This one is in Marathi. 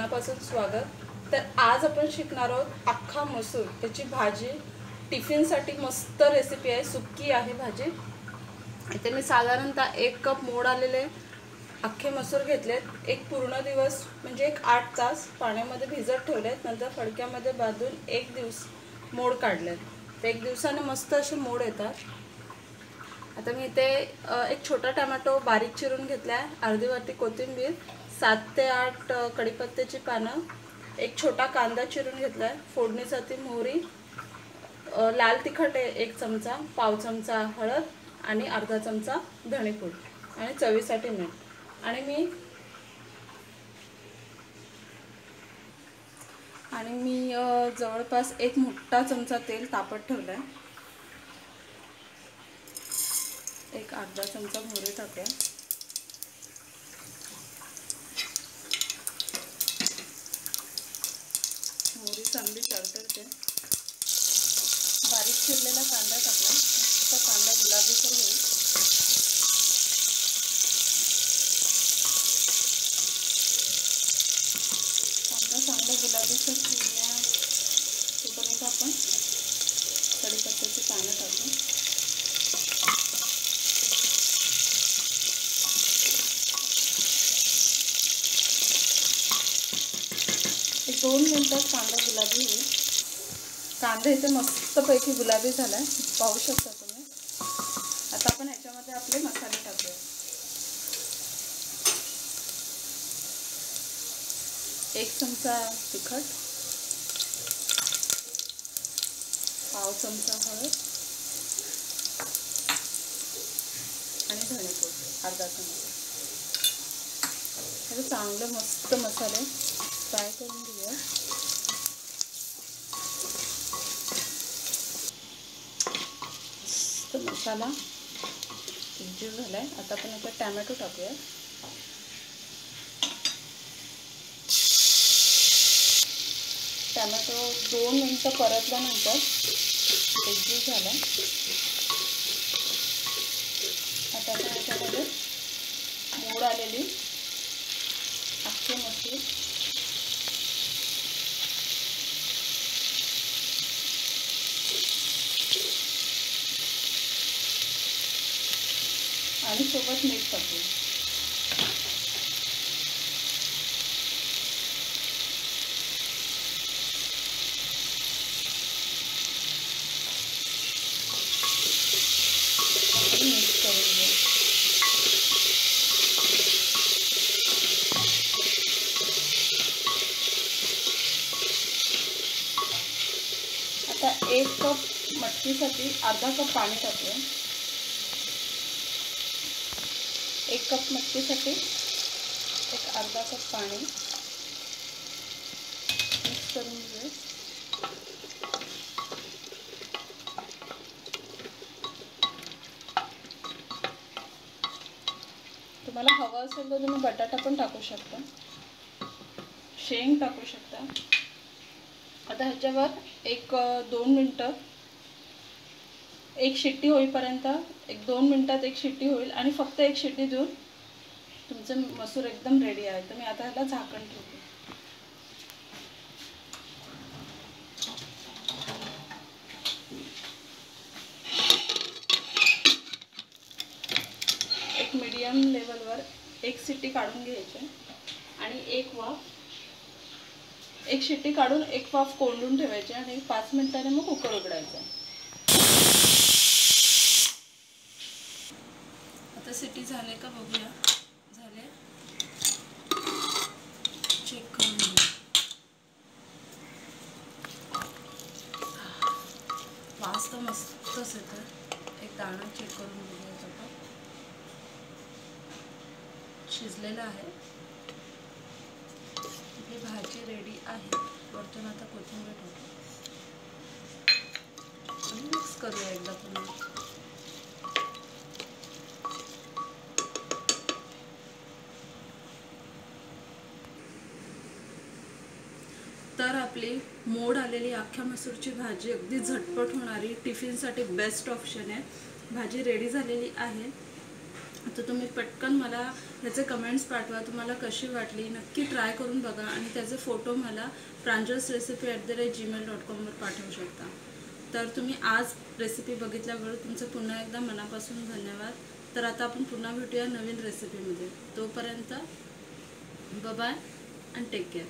मनापासून स्वागत। तर आज आपण शिकणार आहोत अख्खा मसूर याची भाजी। टिफिनसाठी मस्त रेसिपी आहे, सुक्की आहे भाजी। इथे मी साधारणतः 1 कप मोड आलेले अख्खे मसूर घेतलेत। एक पूर्ण दिवस म्हणजे एक 8 तास पाण्यामध्ये भिजत ठेवलेत, नंतर फडक्यामध्ये बांधून 1 दिवस मोड काढलेत। तर 1 दिवसाने मस्त असे मोड येतात। आता मी इथे एक छोटा टोमॅटो बारीक चिरून घेतलाय, अर्धी वाटी कोथिंबीर, 7 ते 8 कढीपत्त्याची पानं, एक छोटा कांदा चिरून घेतलाय, फोडणीसाठी मोहरी, लाल तिखट 1 चमचा, पाव चमचा हळद आणि अर्धा चमचा धणेपूड आणि चवीसाठी मीठ। आणि मी जवळपास 1 मोठा चमचा तेल तापत ठेवलाय। एक अर्धा चमचा मोहरी टाकूया। मोहरी चांगली तडतडते। बारीक चिरलेला कांदा टाकला, तो कांदा गुलाबीसर होईल। कांदा चांगला गुलाबीसर होईल तोपर्यंत आपण कढीपत्त्याची पानं टाकू। एक 2 मिनिटात कांदा गुलाबी होईल। कांदा इथे मस्तपैकी गुलाबी झालाय, पाहू शकता तुम्ही। आता आपण ह्याच्यामध्ये आपले मसाले टाकूया। 1 चमचा तिखट, पाव चमचा हळद आणि धणेपूड अर्धा चमचा। हे चांगले मस्त मसाले फ्राय करून घेऊया। मस्त मसाला एकजीव झालाय। आता आपण आता टोमॅटो टाकूया। टोमॅटो 2 मिनिटं परतल्यानंतर एकजीव झाला। आता आपण याच्यामध्ये मोड आलेली अख्खे मसूर आणि सोबत मीठ टाकूया। मिक्स करून घ्या। आता 1 कप मटकीसाठी अर्धा कप पाणी टाकूया। 1 कप मटकीसाठी एक अर्धा कप पाणी मिक्स करून घेऊया। तुम्हाला हवं असेल तर तुम्ही बटाटा पण टाकू शकता, शेंग टाकू शकता। आता ह्याच्यावर एक 2 मिनिटं एक शिट्टी होईपर्यंत, 1-2 मिनिटात एक शिट्टी होईल आणि फक्त एक शिट्टी देऊन तुमचे मसूर एकदम रेडी आहे। तर मी आता ह्याला झाकण ठेवते। एक मीडियम लेवलवर एक शिट्टी काढून घ्यायची आणि एक शिट्टी काढून एक वाफ कोंडून ठेवायची आणि 5 मिनिटांनी मग कुकर उघडायचा। आता शिट्टी झाले का बघूया। झाले, चेक करून घेऊ। वास तर मस्तच येतो। एक दाणा चेक करून बघूया आपण। शिजलेला आहे, आपली भाजी रेडी आहे। वरतून आता कोथिंबीर टाकू आणि मिक्स करूया एकदा पुन्हा। तर आपली मोड आलेली अख्ख्या मसूरची भाजी अगदी झटपट होणारी, टिफिनसाठी बेस्ट ऑप्शन आहे। भाजी रेडी झालेली आहे। तर तुम्ही पटकन मला ह्याचे कमेंट्स पाठवा, तुम्हाला कशी वाटली, नक्की ट्राय करून बघा आणि त्याचे फोटो मला pranjalsrecipe@gmail.com वर पाठवू शकता. तर तुम्ही आज रेसिपी बघितल्यावर तुमचं पुन्हा एकदा मनापासून धन्यवाद. तर आता आपण पुन्हा भेटूया नवीन रेसिपीमध्ये. तोपर्यंत bye bye and take care.